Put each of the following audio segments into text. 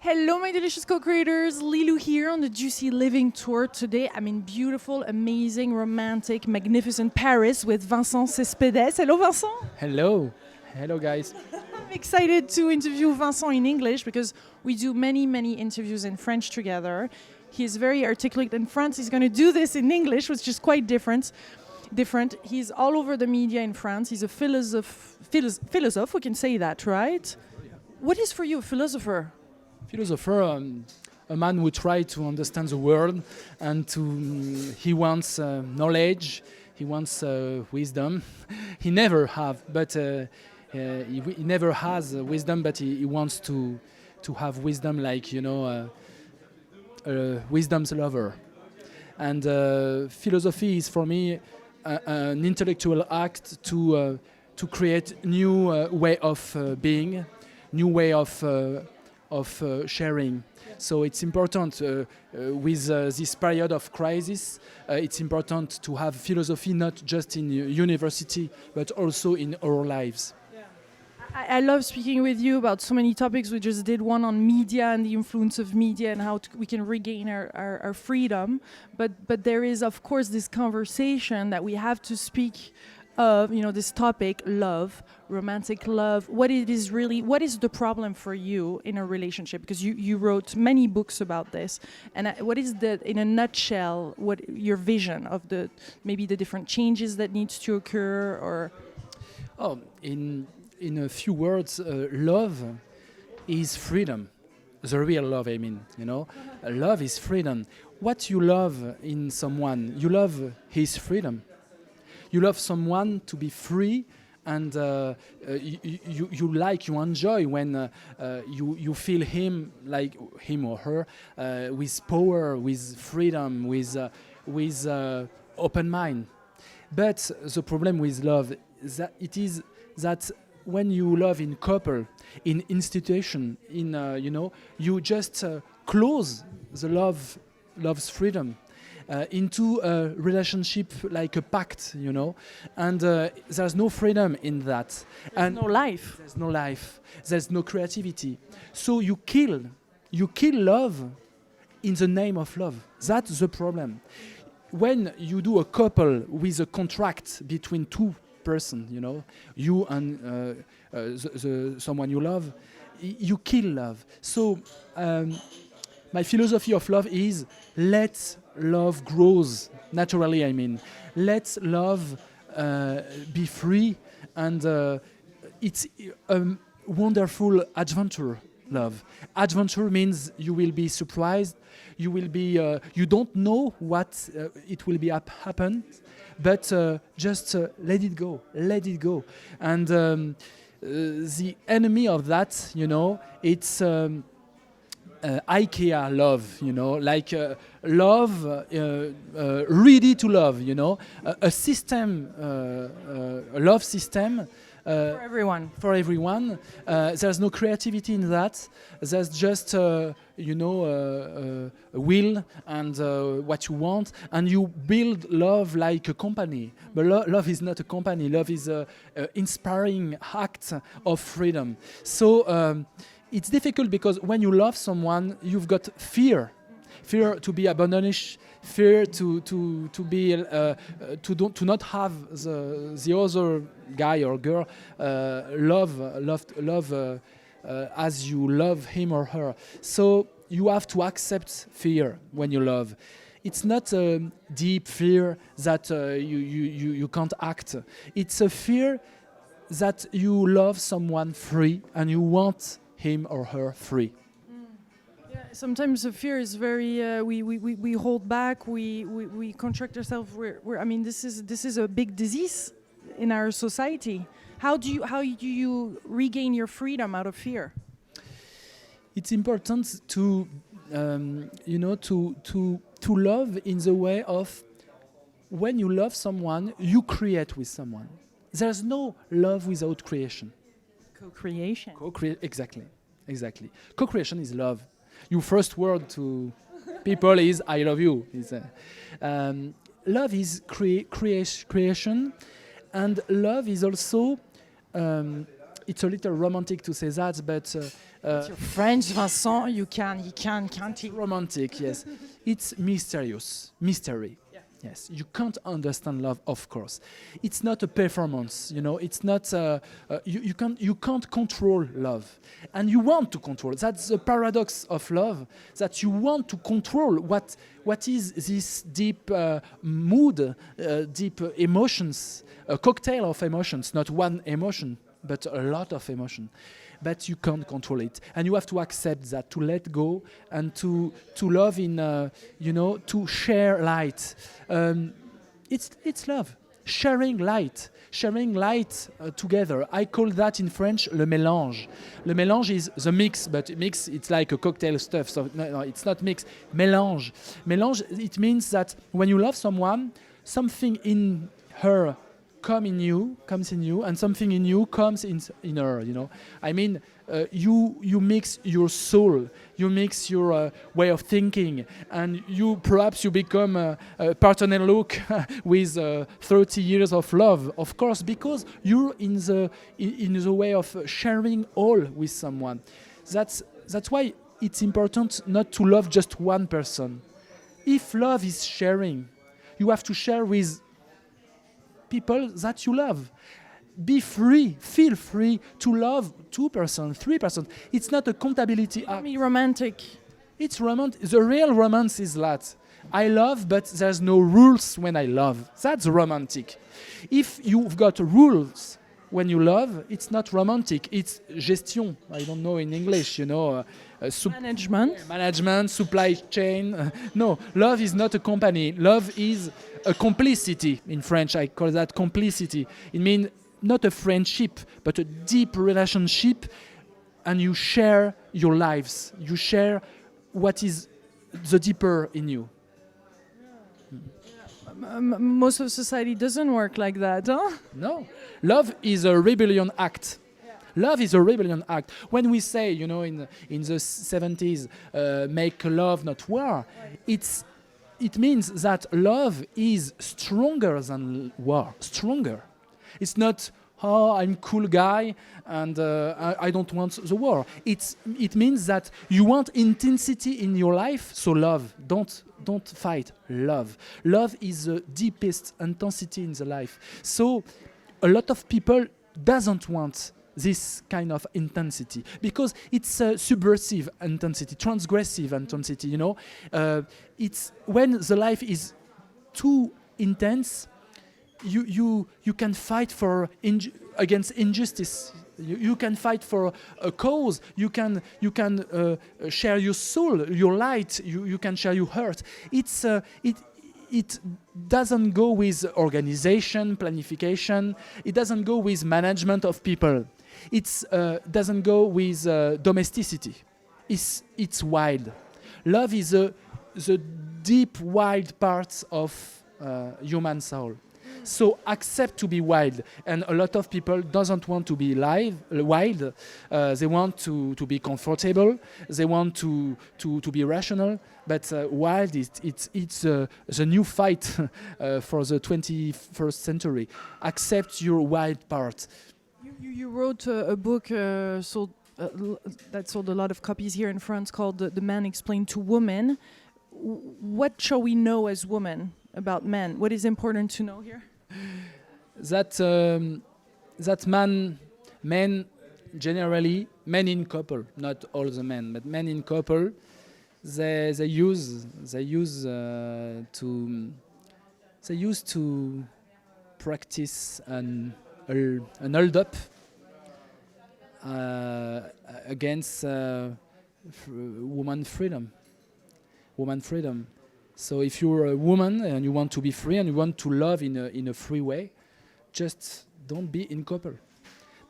Hello, my delicious co-creators. Lilou here on the Juicy Living Tour. Today, I'm in beautiful, amazing, romantic, magnificent Paris with Vincent Cespedes. Hello, Vincent. Hello. Hello, guys. I'm excited to interview Vincent in English because we do many, many interviews in French together. He's very articulate in France. He's going to do this in English, which is quite different. He's all over the media in France. He's a philosopher, we can say that, right? Yeah. What is for you a philosopher? Philosopher, a man who tries to understand the world and he wants knowledge, he wants wisdom. He never never has wisdom, but he wants to have wisdom, like wisdom's lover. And philosophy is for me an intellectual act to create new way of being, new way of sharing. So it's important with this period of crisis. It's important to have philosophy not just in university, but also in our lives. I love speaking with you about so many topics. We just did one on media and the influence of media and how we can regain our freedom. But there is, of course, this conversation that we have to speak of, this topic, love, romantic love. What is the problem for you in a relationship? Because you wrote many books about this. And what is in a nutshell, what your vision of maybe the different changes that needs to occur, or? Oh, in a few words, love is freedom. The real love, I mean, Love is freedom. What you love in someone, you love his freedom. You love someone to be free, and you enjoy when you feel him, like him or her, with power, with freedom, with open mind. But the problem with love is that when you love in couple, in institution, you just close the love's freedom into a relationship like a pact, and there's no freedom in that. There's no life. There's no life. There's no creativity. So you kill love in the name of love. That's the problem. When you do a couple with a contract between two person, you and someone you love, you kill love. So my philosophy of love is let love grows naturally. I mean, let love be free, and it's a wonderful adventure. Love. Adventure means you will be surprised. You will be. You don't know what it will be happen. But just let it go, and the enemy of that, it's IKEA love, like love, ready to love, a system, a love system. For everyone. For everyone. There's no creativity in that. There's just, a will and what you want. And you build love like a company. But love is not a company. Love is an inspiring act of freedom. So it's difficult because when you love someone, you've got fear. Fear to be abandoned, fear to be to not have the other guy or girl love as you love him or her. So you have to accept fear when you love. It's not a deep fear that you can't act. It's a fear that you love someone free and you want him or her free. Sometimes the fear is very. We hold back. We contract ourselves. This is a big disease in our society. How do you regain your freedom out of fear? It's important to to love in the way of when you love someone, you create with someone. There's no love without creation. Co-creation. Exactly. Co-creation is love. Your first word to people is "I love you." Love is creation, and love is also. It's a little romantic to say that, but You're French, Vincent. You can't. Romantic, yes. It's mysterious, mystery. Yeah. Yes, you can't understand love, of course. It's not a performance, you know. It's not. You can't control love, and you want to control. That's the paradox of love. That you want to control what is this deep mood, deep emotions, a cocktail of emotions, not one emotion, but a lot of emotion. But you can't control it, and you have to accept that, to let go, and to love in, to share light. It's love, sharing light together. I call that in French le mélange. Le mélange is the mix, but mix, it's like a cocktail stuff. So no, it's not mix. Mélange. Mélange. It means that when you love someone, something in her comes in you, and something in you comes in her. You know, I mean, you mix your soul, you mix your way of thinking, and perhaps you become a partner look with 30 years of love, of course, because you're in the way of sharing all with someone. That's why it's important not to love just one person. If love is sharing, you have to share with people that you love. Be free, feel free to love 2%, 3%. It's not a comptability act. Me romantic. It's romantic. The real romance is that I love, but there's no rules when I love. That's romantic. If you've got rules when you love, it's not romantic. It's gestion. I don't know in English, you know. Management, supply chain. No, love is not a company. Love is a complicity. In French, I call that complicity. It means not a friendship, but a deep relationship, and you share your lives. You share what is the deeper in you. Most of society doesn't work like that, huh? No. Love is a rebellion act. Love is a rebellion act. When we say, you know, in the 70s, make love, not war, it means that love is stronger than war. Stronger. It's not, oh, I'm a cool guy and I don't want the war. It means that you want intensity in your life, so love. Don't fight. Love. Love is the deepest intensity in the life. So a lot of people doesn't want this kind of intensity because it's a subversive intensity, transgressive intensity. You know, it's when the life is too intense. You can fight against injustice. You can fight for a cause. You can share your soul, your light. You can share your heart. It doesn't go with organization, planification. It doesn't go with management of people. It doesn't go with domesticity. It's wild. Love is the deep, wild parts of human soul. So accept to be wild, and a lot of people doesn't want to be wild. They want to be comfortable. They want to be rational. But wild it's the new fight for the 21st century. Accept your wild part. You wrote a book that sold a lot of copies here in France called "The Man Explained to Women." What shall we know as women about men? What is important to know here? That men generally, men in couple, not all the men, but men in couple, they used to practice an hold up against woman freedom. So if you're a woman and you want to be free and you want to love in a free way, just don't be in couple.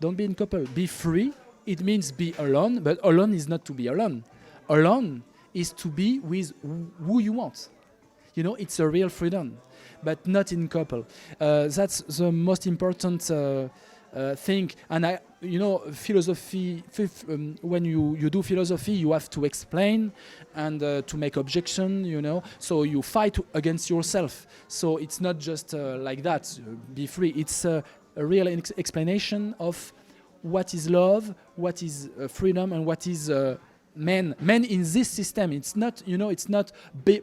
Don't be in couple. Be free. It means be alone, but alone is not to be alone. Alone is to be with who you want. You know, it's a real freedom, but not in couple. That's the most important thing. And philosophy. When you do philosophy, you have to explain and to make objection. You know, so you fight against yourself. So it's not just like that. Be free. It's a real explanation of what is love, what is freedom, and what is man. Man in this system, it's not, it's not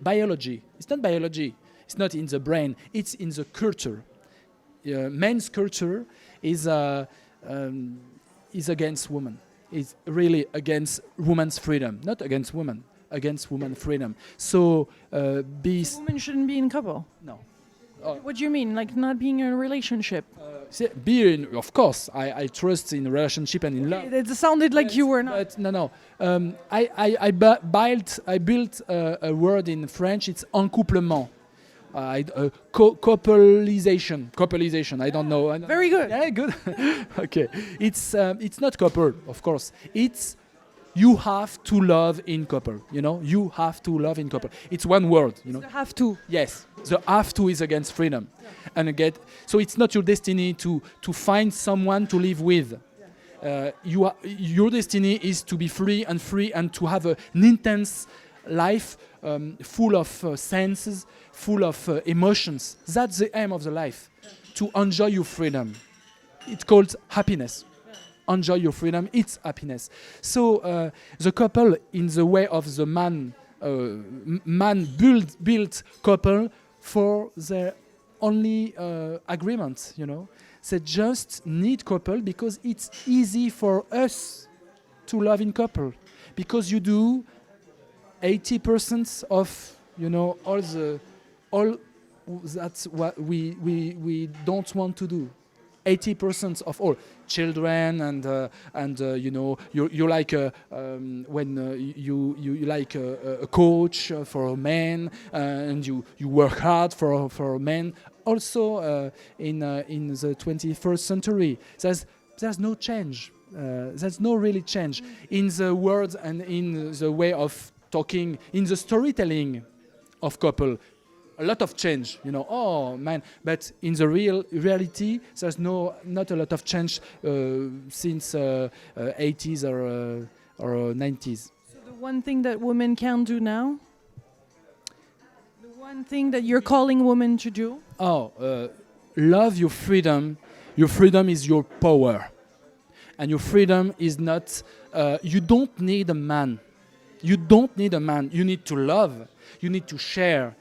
biology. It's not biology. It's not in the brain. It's in the culture. Man's culture is against women. It's really against women's freedom, not against women, against women's freedom. So Women shouldn't be in couple. No. What do you mean? Like not being in a relationship? Of course, I trust in relationship and in love. It sounded like you were not. But no. I built a word in French. It's encouplement. Coupleization. I don't know. Very good. Yeah, good. Okay. It's not couple, of course. It's you have to love in couple. You have to love in couple. It's one word. You have to. Yes, the have to is against freedom, and again, so it's not your destiny to find someone to live with. Your destiny is to be free and to have an intense life, full of senses, full of emotions. That's the aim of the life, to enjoy your freedom. It's called happiness. Enjoy your freedom, it's happiness. So the couple, in the way of the man built couple for their only agreement, They just need couple because it's easy for us to love in couple. Because you do 80% of, all that's what we don't want to do. 80% of all children and you're like when you like a coach for a man and you work hard for a man. Also in the 21st century, there's no change. There's no really change in the words and in the way of talking, in the storytelling of couple. A lot of change, oh man, but in the reality, there's not a lot of change since 80s or 90s. So the one thing that women can do now, the one thing that you're calling women to do? Love your freedom. Your freedom is your power. And your freedom is not, you don't need a man. You don't need a man. You need to love. You need to share.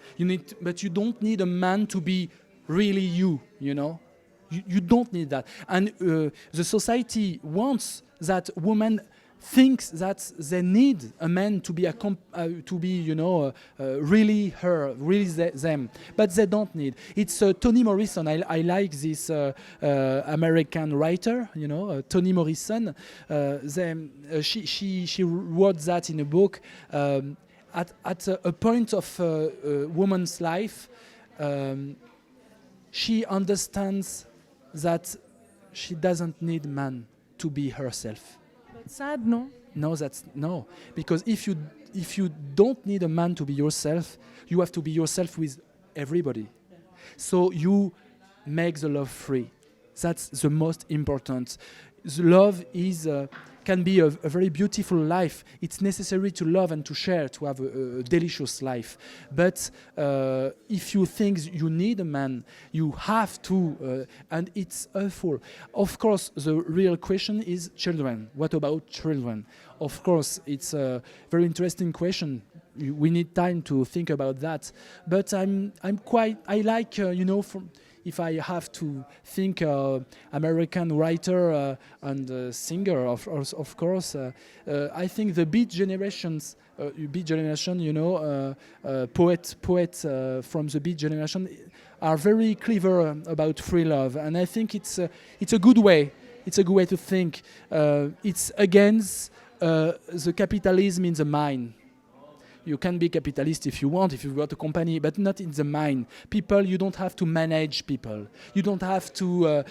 But you don't need a man to be really you. You don't need that. And the society wants that women thinks that they need a man to be really her, really them, but they don't need. It's Toni Morrison. I like this American writer, Toni Morrison. She wrote that in a book. At a point of a woman's life, she understands that she doesn't need man to be herself. That's sad, no? No, because if you don't need a man to be yourself, you have to be yourself with everybody. Yeah. So you make the love free. That's the most important. The love can be a very beautiful life. It's necessary to love and to share, to have a delicious life. But if you think you need a man, you have to, and it's awful. Of course, the real question is children. What about children? Of course, it's a very interesting question. We need time to think about that. But I like, if I have to think American writer and singer, of course, I think the Beat Generation, poet from the Beat Generation are very clever about free love, and I think it's a good way. It's a good way to think. It's against the capitalism in the mind. You can be capitalist if you want, if you've got a company, but not in the mind. People, you don't have to manage people. You don't have to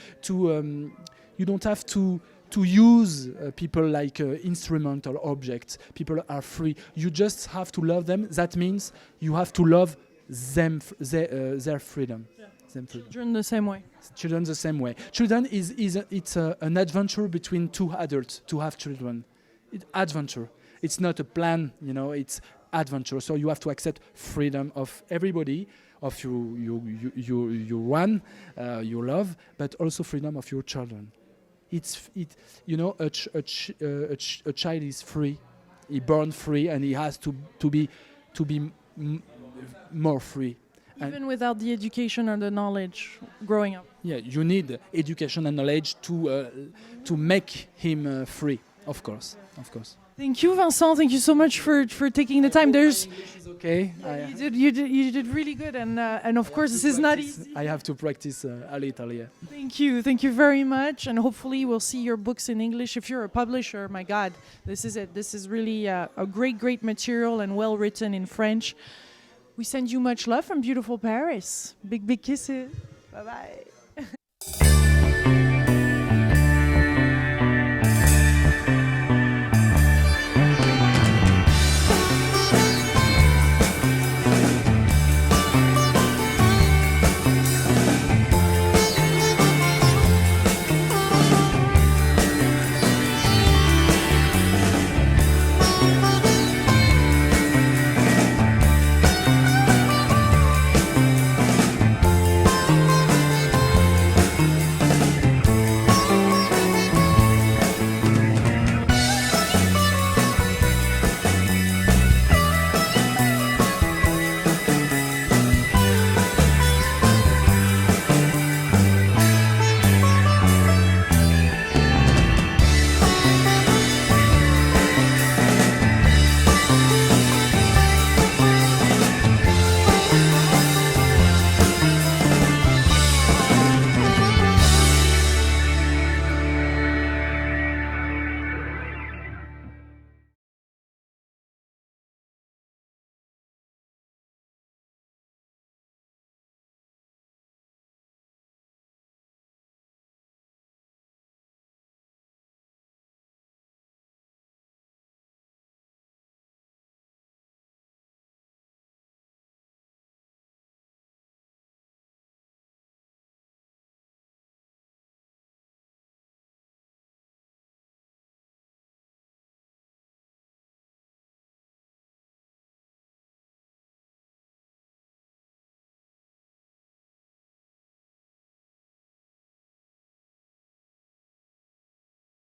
use people like instrumental objects. People are free. You just have to love them. That means you have to love them, their freedom. Yeah. Children the same way. Children the same way. Children it's an adventure between two adults to have children. It's adventure. It's not a plan. It's adventure. So you have to accept freedom of everybody, of your one, your love, but also freedom of your children. you know, a child is free. He born free, and he has to be more free. Even without the education or the knowledge growing up. Yeah, you need education and knowledge to make him free. Of course. Thank you, Vincent. Thank you so much for taking the time. There's English is okay. you did really good, and of course this is not easy. I have to practice a little. Yeah. Thank you very much, and hopefully we'll see your books in English. If you're a publisher, my God, this is it. This is really a great material and well written in French. We send you much love from beautiful Paris. Big kisses. Bye bye.